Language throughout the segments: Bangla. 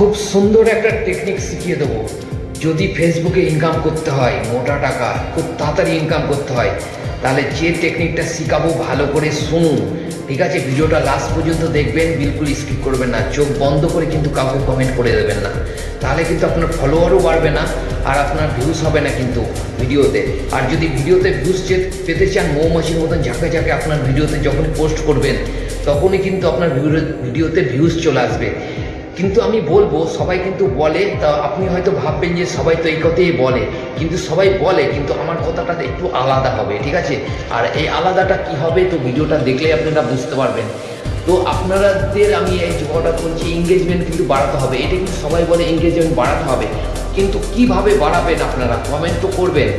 খুব সুন্দর একটা টেকনিক শিখিয়ে দেবো। যদি ফেসবুকে ইনকাম করতে হয় মোটা টাকা, খুব তাড়াতাড়ি ইনকাম করতে হয়, তাহলে যে টেকনিকটা শেখাবো ভালো করে শুনুন। ঠিক আছে, ভিডিওটা লাস্ট পর্যন্ত দেখবেন, বিলকুল স্কিপ করবেন না, চোখ বন্ধ করে কিন্তু কাউকে কমেন্ট করে দেবেন না, তাহলে কিন্তু আপনার ফলোয়ারও বাড়বে না আর আপনার ভিউজ হবে না কিন্তু ভিডিওতে। আর যদি ভিডিওতে ভিউজ পেতে চান, মৌমাছির মতন ঝাঁকে ঝাঁকে আপনার ভিডিওতে যখনই পোস্ট করবেন তখনই কিন্তু আপনার ভিডিওতে ভিউজ চলে আসবে। কিন্তু আমি বলবো, সবাই কিন্তু বলে, তা আপনি হয়তো ভাববেন যে সবাই তো এই কথাই বলে, কিন্তু সবাই বলে কিন্তু আমার কথাটা একটু আলাদা হবে, ঠিক আছে? আর এই আলাদাটা কি হবে তো ভিডিওটা দেখলে আপনারা বুঝতে পারবেন। তো আপনাদের আমি এই কথাটা বলছি, এঙ্গেজমেন্ট কিন্তু বাড়াতে হবে। এটা কিন্তু সবাই বলে এঙ্গেজমেন্ট বাড়াতে হবে, কিন্তু কিভাবে বাড়াবেন আপনারা? কমেন্ট তো করবেন,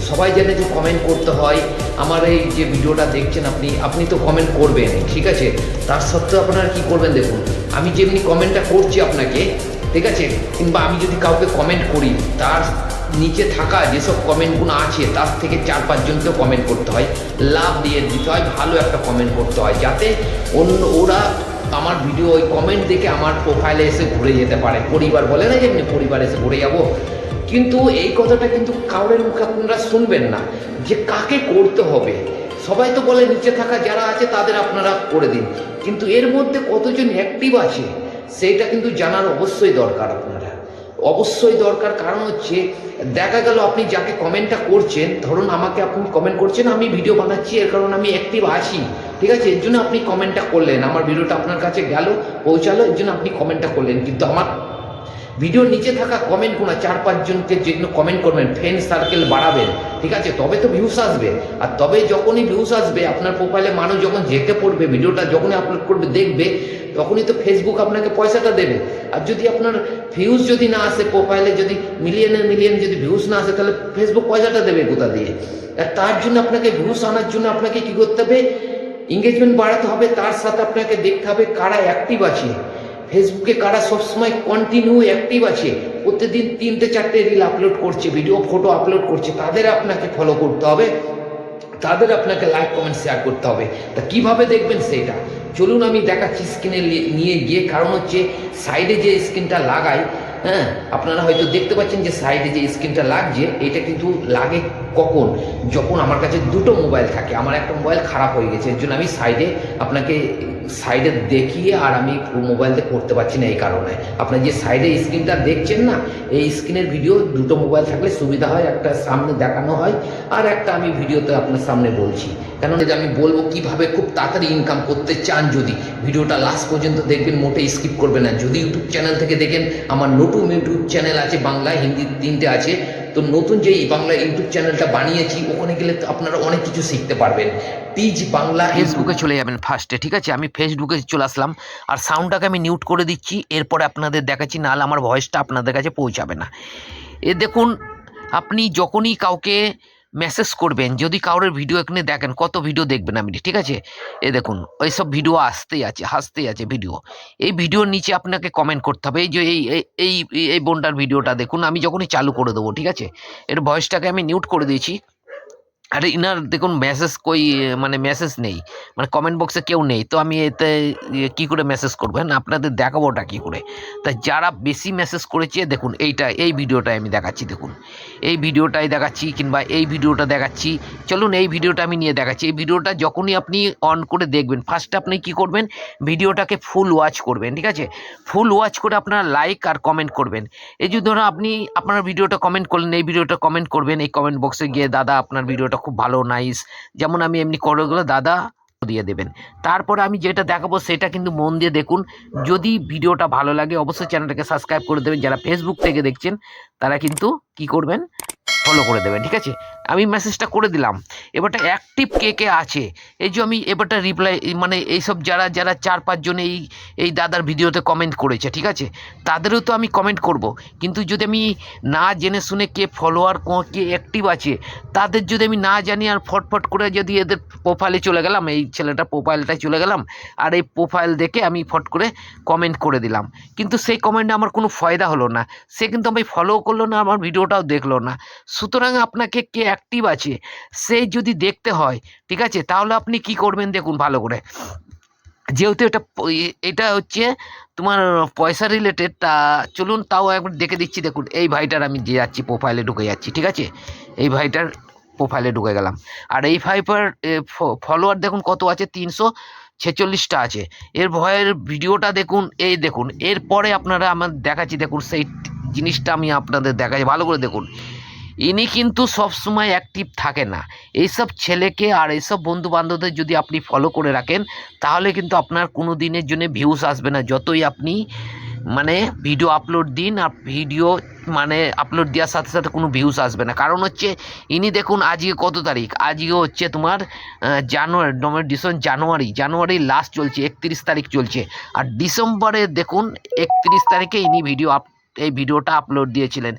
সবাই জানে যে কমেন্ট করতে হয়। আমার এই যে ভিডিওটা দেখছেন আপনি তো কমেন্ট করবেন, ঠিক আছে? তার সত্ত্বেও আপনারা কী করবেন দেখুন, আমি যেমনি কমেন্টটা করছি আপনাকে, ঠিক আছে, কিংবা আমি যদি কাউকে কমেন্ট করি, তার নিচে থাকা যেসব কমেন্টগুলো আছে তার থেকে 4-5 জনকেও কমেন্ট করতে হয়, লাভ দিয়ে দিতে হয়, ভালো একটা কমেন্ট করতে হয়, যাতে ওরা আমার ভিডিও ওই কমেন্ট দেখে আমার প্রোফাইলে এসে ঘুরে যেতে পারে। পরিবার বলে না, যেমনি পরিবার এসে ঘুরে যাবো। কিন্তু এই কথাটা কিন্তু কাউরের মুখে আপনারা শুনবেন না যে কাকে করতে হবে। সবাই তো বলে নিচে থাকা যারা আছে তাদের আপনারা করে দিন, কিন্তু এর মধ্যে কতজন অ্যাক্টিভ আছে সেইটা কিন্তু জানার অবশ্যই দরকার। আপনারা অবশ্যই দরকার, কারণ হচ্ছে দেখা গেল আপনি যাকে কমেন্টটা করছেন, ধরুন আমাকে আপনি কমেন্ট করছেন, আমি ভিডিও বানাচ্ছি, এর কারণ আমি অ্যাক্টিভ আছি, ঠিক আছে, এর জন্য আপনি কমেন্টটা করলেন, আমার ভিডিওটা আপনার কাছে গেল, পৌঁছালো, এর জন্য আপনি কমেন্টটা করলেন। কিন্তু আমার ভিডিওর নিচে থাকা কমেন্টগুলো 4-5 জনকে যেগুলো কমেন্ট করবেন, ফ্রেন্ড সার্কেল বাড়াবেন, ঠিক আছে, তবে তো ভিউস আসবে। আর তবে যখনই ভিউস আসবে, আপনার প্রোফাইলে মানুষ যখন ঝেঁকে পড়বে, ভিডিওটা যখনই আপলোড করবে দেখবে, তখনই তো ফেসবুক আপনাকে পয়সাটা দেবে। আর যদি আপনার ভিউজ যদি না আসে, প্রোফাইলে যদি মিলিয়ন যদি ভিউজ না আসে, তাহলে ফেসবুক পয়সাটা দেবে কোথা দিয়ে? আর তার জন্য আপনাকে ভিউজ আনার জন্য আপনাকে কী করতে হবে? এঙ্গেজমেন্ট বাড়াতে হবে, তার সাথে আপনাকে দেখতে হবে কারা অ্যাক্টিভ আছে ফেসবুকে, কারা সবসময় কন্টিনিউ অ্যাক্টিভ আছে, প্রত্যেকদিন 3-4টে রিল আপলোড করছে, ভিডিও ফটো আপলোড করছে, তাদের আপনাকে ফলো করতে হবে, তাদের আপনাকে লাইক কমেন্ট শেয়ার করতে হবে। তা কীভাবে দেখবেন সেইটা চলুন আমি দেখাচ্ছি স্ক্রিনে নিয়ে গিয়ে। কারণ হচ্ছে সাইডে যে স্ক্রিনটা লাগাই, হ্যাঁ, আপনারা হয়তো দেখতে পাচ্ছেন যে সাইডে যে স্ক্রিনটা লাগছে, এটা কিন্তু লাগে কখন? যখন আমার কাছে দুটো মোবাইল থাকে, আমার একটা মোবাইল খারাপ হয়ে গেছে, এর জন্য আমি আপনাকে সাইডে দেখিয়ে আর আমি মোবাইলতে করতে পারছি না। এই কারণে আপনার যে সাইডে স্ক্রিনটা দেখছেন না, এই স্ক্রিনের ভিডিও দুটো মোবাইল থাকলে সুবিধা হয়, একটা সামনে দেখানো হয় আর একটা আমি ভিডিওতে আপনার সামনে বলছি। কেন আমি বলবো কিভাবে খুব তাড়াতাড়ি ইনকাম করতে চান, যদি ভিডিওটা লাস্ট পর্যন্ত দেখবেন, মোটে স্কিপ করবেন না। যদি ইউটিউব চ্যানেল থেকে দেখেন, আমার নতুন ইউটিউব চ্যানেল আছে, বাংলা হিন্দি 3টে আছে, তো নতুন যে বাংলা ইউটিউব চ্যানেলটা বানিয়েছি, ওখানে গেলে তো আপনারা অনেক কিছু শিখতে পারবেন। টিজ বাংলা। ফেসবুকে চলে যাবেন ফার্স্টে, ঠিক আছে, আমি ফেসবুকে চলে আসলাম, আর সাউন্ডটাকে আমি মিউট করে দিচ্ছি, এরপরে আপনাদের দেখাচ্ছি, নাহলে আমার ভয়েসটা আপনাদের কাছে পৌঁছাবে না। দেখুন, আপনি যখনই কাউকে মেসেজ করবেন, যদি কারোর ভিডিও এখানে দেখেন, কত ভিডিও দেখবেন আপনি, ঠিক আছে, দেখুন ওইসব ভিডিও হাসতেই আছে ভিডিও। এই ভিডিওর নিচে আপনাকে কমেন্ট করতে হবে। এই যে এই বোনটার ভিডিওটা দেখুন, আমি যখনই চালু করে দেবো, ঠিক আছে, এর ভয়েসটাকে আমি মিউট করে দিয়েছি। আরে ইনার দেখুন মেসেজ মানে মেসেজ নেই, মানে কমেন্ট বক্সে কেউ নেই, তো আমি এতে কী করে মেসেজ করবো? হ্যাঁ, আপনাদের দেখাবো ওটা কী করে। তাই যারা বেশি মেসেজ করেছে দেখুন, এই ভিডিওটাই আমি দেখাচ্ছি, দেখুন এই ভিডিওটাই দেখাচ্ছি, কিংবা এই ভিডিওটা দেখাচ্ছি। চলুন এই ভিডিওটা আমি নিয়ে দেখাচ্ছি। এই ভিডিওটা যখনই আপনি অন করে দেখবেন, ফার্স্টে আপনি কী করবেন? ভিডিওটাকে ফুল ওয়াচ করবেন, ঠিক আছে, ফুল ওয়াচ করে আপনারা লাইক আর কমেন্ট করবেন। এই যে ধরো আপনি আপনার ভিডিওটা কমেন্ট করলেন, এই ভিডিওটা কমেন্ট করবেন, এই কমেন্ট বক্সে গিয়ে দাদা আপনার ভিডিওটা খুব ভালো, নাইস, যেমন আমি এমনি করে গেলে দাদা দিয়ে দেবেন। তারপরে আমি যেটা দেখাবো সেটা কিন্তু মন দিয়ে দেখুন। যদি ভিডিওটা ভালো লাগে অবশ্যই চ্যানেলটাকে সাবস্ক্রাইব করে দেবেন। যারা ফেসবুক থেকে দেখছেন তারা কিন্তু কি করবেন? ফলো করে দেবেন, ঠিক আছে। আমি মেসেজটা করে দিলাম। এবারটা অ্যাক্টিভ কে আছে, এই যে আমি এবারটা রিপ্লাই, মানে এইসব যারা 4-5 জন এই দাদার ভিডিওতে কমেন্ট করেছে, ঠিক আছে, তাদেরও তো আমি কমেন্ট করব। কিন্তু যদি আমি না জেনে শুনে কে ফলোয়ার কে অ্যাক্টিভ আছে, তাদের যদি আমি না জানি আর ফটফট করে যদি এদের প্রোফাইলে চলে গেলাম, এই ছেলেটা প্রোফাইলটায় চলে গেলাম, আর এই প্রোফাইল দেখে আমি ফট করে কমেন্ট করে দিলাম, কিন্তু সেই কমেন্টে আমার কোনো ফায়দা হলো না, সে কিন্তু আমি ফলো করলো না, আমার ভিডিওটাও দেখলো না। সুতরাং আপনাকে কে অ্যাক্টিভ আছে সেই যদি দেখতে হয়, ঠিক আছে, তাহলে আপনি কি করবেন দেখুন ভালো করে। যেহেতু এটা হচ্ছে তোমার পয়সা রিলেটেড, তা চলুন তাও একবার দেখে দিচ্ছি। দেখুন এই ভাইটার আমি যে যাচ্ছি প্রোফাইলে ঢুকে যাচ্ছি, ঠিক আছে, এই ভাইটার প্রোফাইলে ঢুকে গেলাম। আর এই ভাইপার ফলোয়ার দেখুন কত আছে, 346টা আছে। এর ভয়ের ভিডিওটা দেখুন, এই দেখুন, এরপরে আপনারা আমার দেখাচ্ছি, দেখুন সেই জিনিসটা আমি আপনাদের দেখাচ্ছি, ভালো করে দেখুন। ইনি কিন্তু সবসময় অ্যাক্টিভ থাকে না। এইসব ছেলেকে আর এইসব বন্ধু বান্ধবদের যদি আপনি ফলো করে রাখেন, তাহলে কিন্তু আপনার কোনো দিনের জন্য ভিউজ আসবে না। যতই আপনি মানে ভিডিও আপলোড দিন, আর ভিডিও মানে আপলোড দেওয়ার সাথে সাথে কোনো ভিউজ আসবে না। কারণ হচ্ছে ইনি দেখুন আজকে কত তারিখ, আজকে হচ্ছে তোমার জানুয়ারি লাস্ট চলছে, 31 তারিখ চলছে। আর ডিসেম্বরে দেখুন 31 তারিখে ইনি এই ভিডিওটা আপলোড দিয়েছিলেন।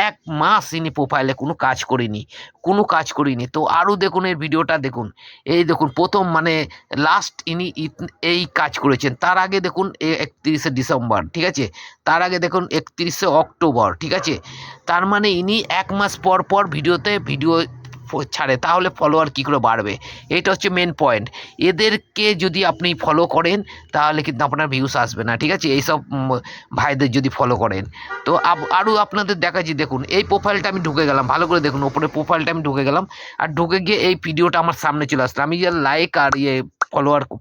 1 মাস ইনি প্রোফাইলে কোনো কাজ করিনি। তো আরও দেখুন এর ভিডিওটা দেখুন, এই দেখুন প্রথম মানে লাস্ট ইনি এই কাজ করেছেন। তার আগে দেখুন 31শে ডিসেম্বর, ঠিক আছে, তার আগে দেখুন 31শে অক্টোবর, ঠিক আছে। তার মানে ইনি 1 মাস পর পর ভিডিও ছাড়ে, তাহলে ফলোয়ার কী করে বাড়বে? এটা হচ্ছে মেন পয়েন্ট। এদেরকে যদি আপনি ফলো করেন, তাহলে কিন্তু আপনার ভিউস আসবে না, ঠিক আছে, এইসব ভাইদের যদি ফলো করেন। তো আরও আপনাদের দেখাচ্ছি, দেখুন এই প্রোফাইলটা আমি ঢুকে গেলাম, ভালো করে দেখুন, ওপরে প্রোফাইলটা আমি ঢুকে গেলাম। আর ঢুকে গিয়ে এই ভিডিওটা আমার সামনে চলে আসলো, আমি যে লাইক আর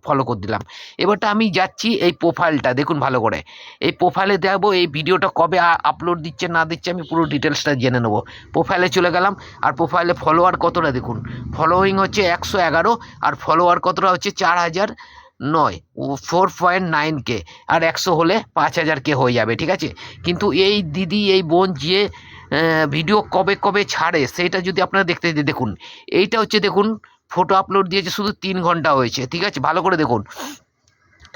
ফলো করে দিলাম। এবারটা আমি যাচ্ছি এই প্রোফাইলটা দেখুন ভালো করে, এই প্রোফাইলে দেখবো এই ভিডিওটা কবে আপলোড দিচ্ছে না দিচ্ছে, আমি পুরো ডিটেলসটা জেনে নেবো। প্রোফাইলে চলে গেলাম, আর প্রোফাইলে ফলোয়ার কতটা দেখুন, ফলোয়িং হচ্ছে 111, আর ফলোয়ার কতটা হচ্ছে 4009, 4.9K, আর 100 হলে 5000K হয়ে যাবে, ঠিক আছে। কিন্তু এই দিদি এই বোন যে ভিডিও কবে কবে ছাড়ে, সেইটা যদি আপনারা দেখতে দেখুন, এইটা হচ্ছে দেখুন ফটো আপলোড দিয়েছে শুধু 3 ঘন্টা হয়েছে, ঠিক আছে, ভালো করে দেখুন,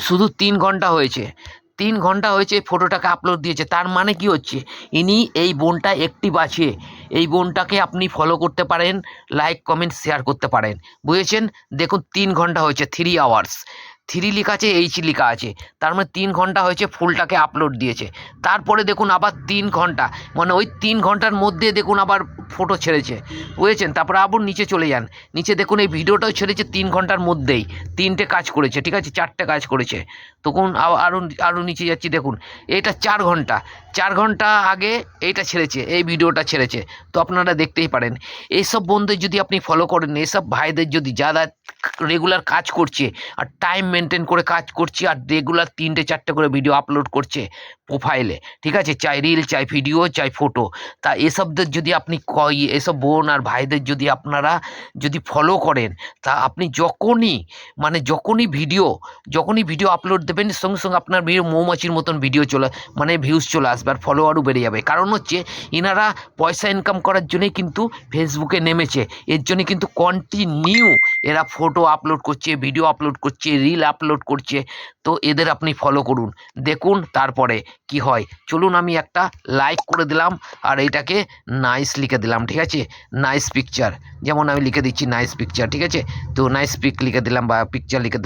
শুধু 3 ঘন্টা হয়েছে, 3 ঘন্টা হয়েছে ফটোটাকে আপলোড দিয়েছে। তার মানে কি হচ্ছে, ইনি এই বোনটা অ্যাক্টিভ আছে, এই বোনটাকে আপনি ফলো করতে পারেন, লাইক কমেন্ট শেয়ার করতে পারেন, বুঝেছেন। দেখুন 3 ঘন্টা হয়েছে, 3 আওয়ার্স, 3 লেখা আছে, এইচ লেখা আছে, তার মানে 3 ঘন্টা হয়েছে ফুলটাকে আপলোড দিয়েছে। তারপরে দেখুন আবার 3 ঘন্টা, মানে ওই 3 ঘন্টার মধ্যে দেখুন আবার ফটো ছেড়েছে, বুঝেছেন। তারপরে আবার নিচে চলে যান, নিচে দেখুন এই ভিডিওটাও ছেড়েছে 3 ঘন্টার মধ্যেই, 3টে কাজ করেছে, ঠিক আছে, 4টে কাজ করেছে। তখন আরও নিচে যাচ্ছি, দেখুন এটা 4 ঘন্টা, 4 ঘন্টা আগে এইটা ছেড়েছে, এই ভিডিওটা ছেড়েছে। তো আপনারা দেখতেই পারেন, এইসব বন্ধুদের যদি আপনি ফলো করেন, এইসব ভাইদের যদি যারা রেগুলার কাজ করছে আর টাইম মেনটেন করে কাজ করছে, আর রেগুলার 3টে 4টে করে ভিডিও আপলোড করছে প্রোফাইলে, ঠিক আছে, চাই রিল চাই ভিডিও চাই ফটো, তা এসবদের যদি আপনি এসব বোন আর ভাইদের যদি আপনারা যদি ফলো করেন, তা আপনি যখনই ভিডিও আপলোড দেবেন, সঙ্গে সঙ্গে আপনার ভিডিও মৌমাছির মতন ভিডিও মানে ভিউজ চলে আসবে, আর ফলোয়ারও বেড়ে যাবে। কারণ হচ্ছে ইনারা পয়সা ইনকাম করার জন্যই কিন্তু ফেসবুকে নেমেছে, এর জন্য কিন্তু কন্টিনিউ এরা ফটো আপলোড করছে, ভিডিও আপলোড করছে, রিল আপলোড করছে। তো এদের আপনি ফলো করুন, দেখুন তারপরে কি হয়। চলুন আমি একটা লাইক করে দিলাম, আর এইটাকে নাইস লিখে দিলাম, ঠিক আছে, নাইস পিকচার, যেমন আমি লিখে দিচ্ছি নাইস পিকচার, ঠিক আছে। তো নাইস পিক লিখে দিলাম, বা পিকচার লিখে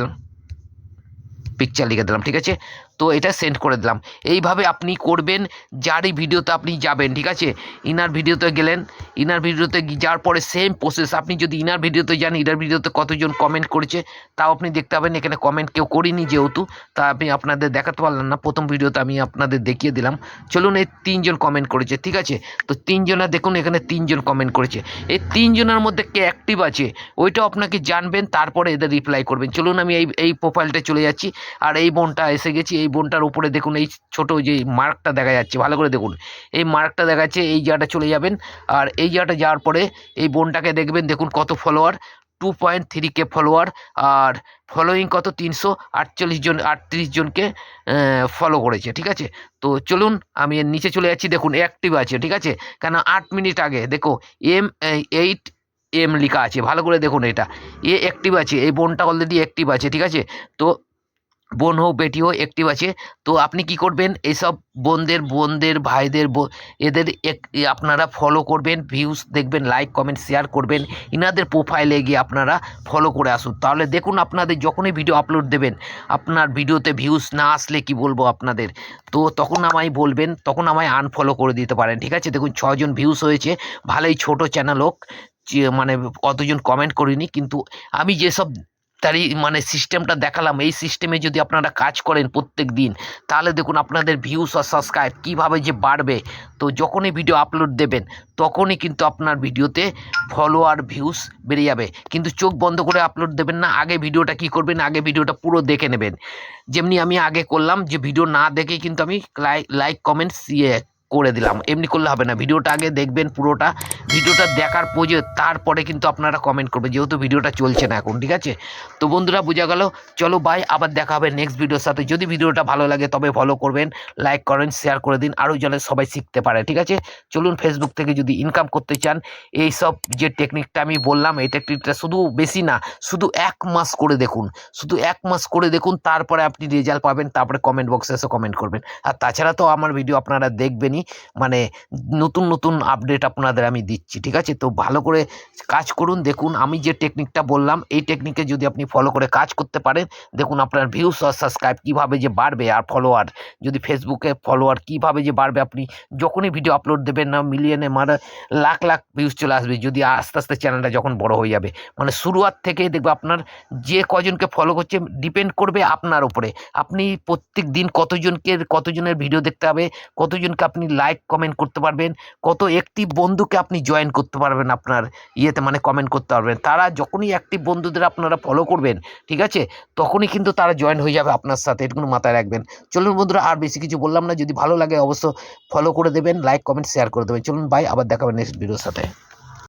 দিলাম, ঠিক আছে। তো এটা সেন্ড করে দিলাম। এইভাবে আপনি করবেন, যারই ভিডিওতে আপনি যাবেন, ঠিক আছে, ইনার ভিডিওতে গেলেন, ইনার ভিডিওতে যাওয়ার পরে সেম প্রসেস, আপনি যদি ইনার ভিডিওতে যান, ইনার ভিডিওতে কতজন কমেন্ট করেছে তাও আপনি দেখতে পাবেন। এখানে কমেন্ট কেউ করিনি যেহেতু, তা আমি আপনাদের দেখাতে পারলাম না, প্রথম ভিডিওতে আমি আপনাদের দেখিয়ে দিলাম। চলুন, এই 3 জন কমেন্ট করেছে, ঠিক আছে। তো 3 জনের দেখুন এখানে 3 জন কমেন্ট করেছে, এই 3 জনের মধ্যে কে অ্যাক্টিভ আছে ওইটাও আপনাকে জানবেন, তারপরে এদের রিপ্লাই করবেন। চলুন আমি এই প্রোফাইলটা চলে যাচ্ছি, আর এই বোনটা এসে গেছি, এই বোনটার উপরে দেখুন এই ছোট যে মার্কটা দেখা যাচ্ছে, ভালো করে দেখুন, এই মার্কটা দেখা যাচ্ছে, এই জায়গাটা চলে যাবেন, আর এই জায়গাটা যাওয়ার পরে এই বোনটাকে দেখবেন, দেখুন কত ফলোয়ার, 2.3K ফলোয়ার, আর ফলোয়িং কত 338 জনকে ফলো করেছে, ঠিক আছে। তো চলুন আমি এর নিচে চলে যাচ্ছি, দেখুন অ্যাক্টিভ আছে, ঠিক আছে, কেন 8 মিনিট আগে দেখো M লেখা আছে, ভালো করে দেখুন, এটা অ্যাক্টিভ আছে, এই বোনটা অলরেডি অ্যাক্টিভ আছে, ঠিক আছে। তো বোন হোক বেটি হোক অ্যাক্টিভ আছে। তো আপনি কি করবেন, এইসব বোনদের ভাইদের এদের আপনারা ফলো করবেন, ভিউজ দেখবেন, লাইক কমেন্ট শেয়ার করবেন, ইনাদের প্রোফাইলে গিয়ে আপনারা ফলো করে আসুন। তাহলে দেখুন আপনাদের যখনই ভিডিও আপলোড দেবেন, আপনার ভিডিওতে ভিউজ না আসলে কি বলবো আপনাদের, তো তখন আমায় বলবেন, তখন আমায় আনফলো করে দিতে পারেন, ঠিক আছে। দেখুন 6 জন ভিউজ হয়েছে, ভালোই ছোট চ্যানেল হোক, মানে অতজন কমেন্ট করিনি, কিন্তু আমি যেসব তারই মানে সিস্টেমটা দেখালাম, এই সিস্টেমে যদি আপনারা কাজ করেন প্রত্যেক দিন, তাহলে দেখুন আপনাদের ভিউস আর সাবস্ক্রাইব কীভাবে যে বাড়বে। তো যখনই ভিডিও আপলোড দেবেন তখনই কিন্তু আপনার ভিডিওতে ফলোয়ার ভিউস বেড়ে যাবে। কিন্তু চোখ বন্ধ করে আপলোড দেবেন না, আগে ভিডিওটা কি করবেন, আগে ভিডিওটা পুরো দেখে নেবেন। যেমনি আমি আগে করলাম, যে ভিডিও না দেখেই কিন্তু আমি লাইক কমেন্টস করে দিলাম, এমনি করলে হবে না। ভিডিওটা আগে দেখবেন পুরোটা, ভিডিওটা দেখার পরে তারপরে কিন্তু আপনারা কমেন্ট করবেন, যেহেতু ভিডিওটা চলছে না এখন, ঠিক আছে? তো বন্ধুরা বোঝা গেল। চলো বাই, আবার দেখা হবে নেক্সট ভিডিওর সাথে। যদি ভিডিওটা ভালো লাগে তবে ফলো করবেন, লাইক করেন, শেয়ার করে দিন, আরও যেন সবাই শিখতে পারে, ঠিক আছে? চলুন, ফেসবুক থেকে যদি ইনকাম করতে চান, এই সব যে টেকনিকটা আমি বললাম, এই টেকনিকটা শুধু বেশি না, শুধু 1 মাস করে দেখুন, শুধু 1 মাস করে দেখুন, তারপরে আপনি রেজাল্ট পাবেন, তারপরে কমেন্ট বক্সে এসে কমেন্ট করবেন। আর তাছাড়া তো আমার ভিডিও আপনারা দেখবেনই, মানে নতুন নতুন আপডেট আপনাদের আমি দিচ্ছি, ঠিক আছে? তো ভালো করে কাজ করুন। দেখুন আমি যে টেকনিকটা বললাম, এই টেকনিকে যদি আপনি ফলো করে কাজ করতে পারেন, দেখুন আপনার ভিউস আর সাবস্ক্রাইব কীভাবে যে বাড়বে, আর ফলোয়ার, যদি ফেসবুকে ফলোয়ার কীভাবে যে বাড়বে। আপনি যখনই ভিডিও আপলোড দেবেন না, মিলিয়নে মানে লাখ লাখ ভিউজ চলে আসবে, যদি আস্তে আস্তে চ্যানেলটা যখন বড় হয়ে যাবে। মানে শুরুয়াত থেকে দেখবে আপনার যে কজনকে ফলো করছে ডিপেন্ড করবে আপনার উপরে। আপনি প্রত্যেক দিন কতজনের ভিডিও দেখতে হবে, কতজনকে আপনি লাইক কমেন্ট করতে পারবেন, কত অ্যাক্টিভ বন্ধুকে আপনি জয়েন করতে পারবেন আপনার ইয়েতে, মানে কমেন্ট করতে পারবেন। তারা যখনই অ্যাক্টিভ বন্ধুদের আপনারা ফলো করবেন, ঠিক আছে, তখনই কিন্তু তারা জয়েন হয়ে যাবে আপনার সাথে, এটুকু মাথায় রাখবেন। চলুন বন্ধুরা, আর বেশি কিছু বললাম না, যদি ভালো লাগে অবশ্য ফলো করে দেবেন, লাইক কমেন্ট শেয়ার করে দেবেন। চলুন বাই, আবার দেখা হবে নেক্সট ভিডিওর সাথে।